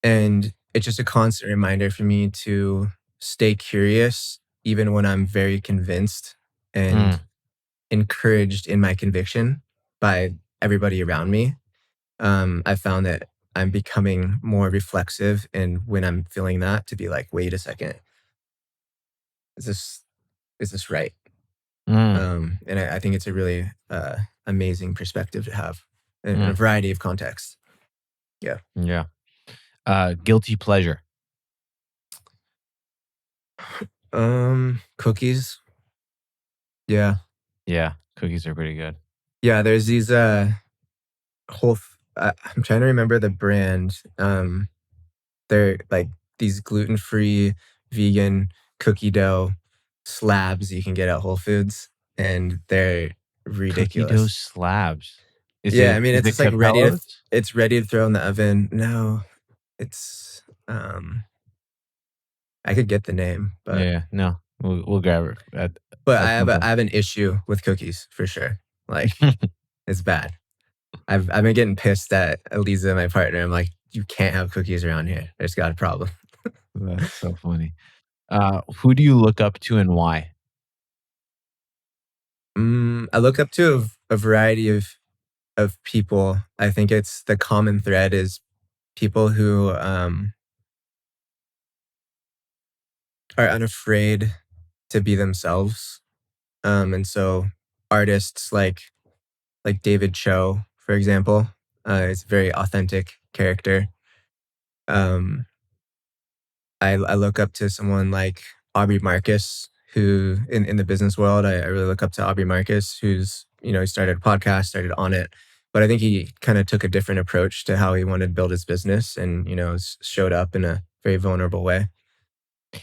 and it's just a constant reminder for me to stay curious, even when I'm very convinced and mm, encouraged in my conviction by everybody around me. I found that I'm becoming more reflexive, and when I'm feeling that, to be like, wait a second, is this is this right? mm, And I think it's a really amazing perspective to have in a mm. variety of contexts. Yeah. Yeah. Guilty pleasure. Cookies. Yeah. Yeah, cookies are pretty good. Yeah. There's these I'm trying to remember the brand. They're like these gluten-free vegan cookie dough slabs you can get at Whole Foods, and they're Cookie dough ridiculous. slabs. Yeah, I mean, Is it's it just like ready to Cabela's? it's ready to throw in the oven. No, it's I could get the name, Yeah, no, we'll grab it but at some I point. have an issue with cookies for sure. Like it's bad. I've been getting pissed at Eliza, my partner. I'm like, you can't have cookies around here. There's got a problem. That's so funny. Who do you look up to and why? I look up to a variety of people. I think it's the common thread is people who are unafraid to be themselves. And so artists like David Cho, for example, is a very authentic character. Um, I look up to someone like Aubrey Marcus, who in the business world, I really look up to Aubrey Marcus, who's, he started a podcast, started on it. But I think he kind of took a different approach to how he wanted to build his business and, showed up in a very vulnerable way.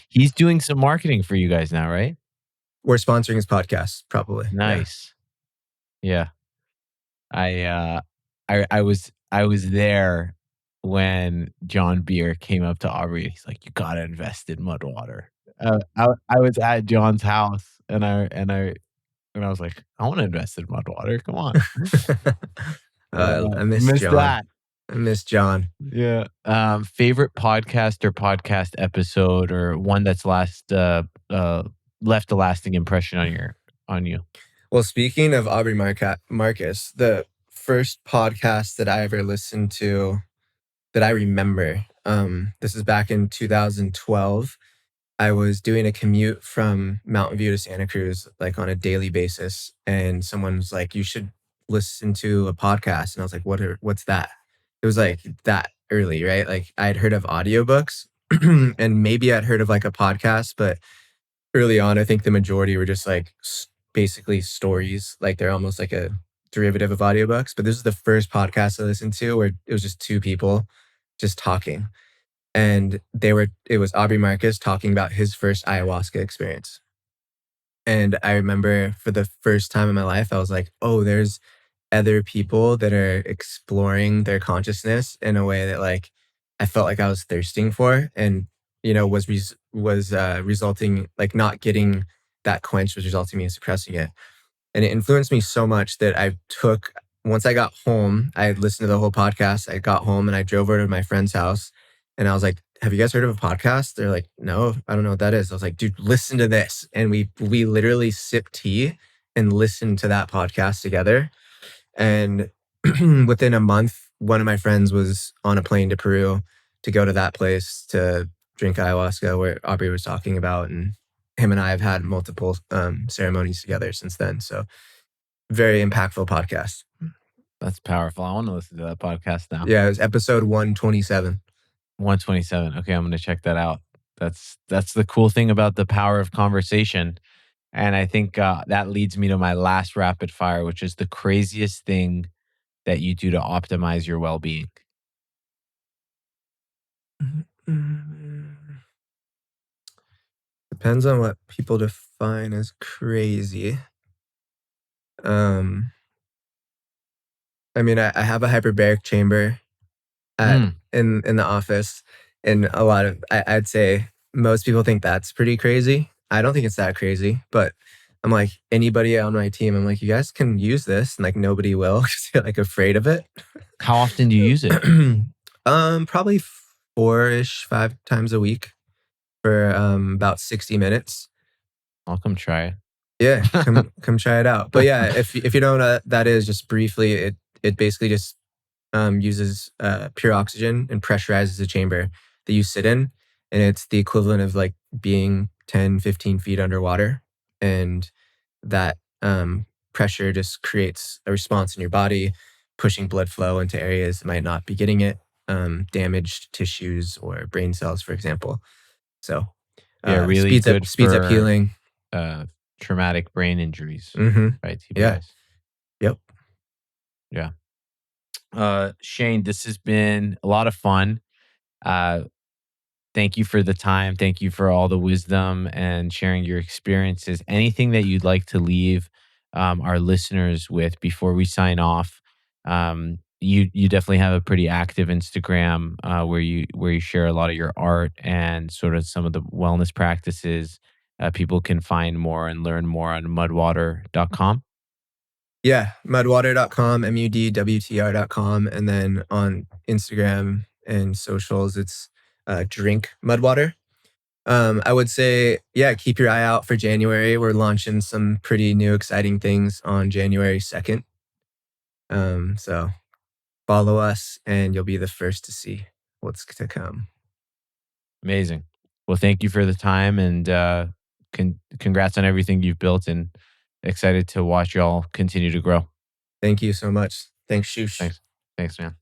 He's doing some marketing for you guys now, right? We're sponsoring his podcast, probably. Yeah. Nice. Yeah. I uh I was there when John Beer came up to Aubrey. He's like, "You gotta invest in Mudwater." I was at John's house and I was like, "I wanna invest in Mudwater, come on." I miss Missed John. that. I miss John. Yeah. Favorite podcast or podcast episode or one that's left a lasting impression on you? Well, speaking of Aubrey Marcus, the first podcast that I ever listened to that I remember, this is back in 2012. I was doing a commute from Mountain View to Santa Cruz, like on a daily basis, and someone was like, "You should listen to a podcast." And I was like, what's that?" It was like that early, right? Like I'd heard of audiobooks and maybe I'd heard of like a podcast, but early on, I think the majority were just like basically stories. Like they're almost like a derivative of audiobooks. But this is the first podcast I listened to where it was just two people just talking. And it was Aubrey Marcus talking about his first ayahuasca experience. And I remember for the first time in my life, I was like, oh, there's other people that are exploring their consciousness in a way that like I felt like I was thirsting for, and was resulting like not getting that quench was resulting in me suppressing it. And it influenced me so much that once I got home, I listened to the whole podcast. I got home and I drove over to my friend's house and I was like, have you guys heard of a podcast? They're like, no, I don't know what that is. I was like, dude, listen to this. And we literally sipped tea and listened to that podcast together. And within a month, one of my friends was on a plane to Peru to go to that place to drink ayahuasca, where Aubrey was talking about. And him and I have had multiple ceremonies together since then. So very impactful podcast. That's powerful. I want to listen to that podcast now. Yeah, it was episode 127. 127. Okay, I'm going to check that out. That's the cool thing about the power of conversation. And I think that leads me to my last rapid fire, which is the craziest thing that you do to optimize your well-being. Depends on what people define as crazy. Um, I mean, I have a hyperbaric chamber at Mm, in the office, and I'd say most people think that's pretty crazy. I don't think it's that crazy, but I'm like, anybody on my team, I'm like, you guys can use this, and like nobody will because they're like afraid of it. how often do you use it? Probably 5 times a week for about 60 minutes. I'll come try Yeah, it. come try it out. But yeah, if you don't know what that is, just briefly, it basically just uses pure oxygen and pressurizes the chamber that you sit in. And it's the equivalent of like being 10, 15 feet underwater. And that pressure just creates a response in your body, pushing blood flow into areas that might not be getting it, damaged tissues or brain cells, for example. So Yeah, really speeds up good speeds up for healing. uh, traumatic brain injuries, Hmm. right? Yeah. TBIs. Yep. Yeah. Shane, this has been a lot of fun. Uh, Thank you for the time. Thank you for all the wisdom and sharing your experiences. Anything that you'd like to leave our listeners with before we sign off? You definitely have a pretty active Instagram where you share a lot of your art and sort of some of the wellness practices. People can find more and learn more on mudwater.com. Yeah, mudwater.com, mudwtr.com. And then on Instagram and socials, it's drink mudwater. I would say, yeah, keep your eye out for January. We're launching some pretty new, exciting things on January 2nd. So follow us and you'll be the first to see what's to come. Amazing. Well, thank you for the time and congrats on everything you've built and excited to watch y'all continue to grow. Thank you so much. Thanks, Shush. Thanks. Thanks, man.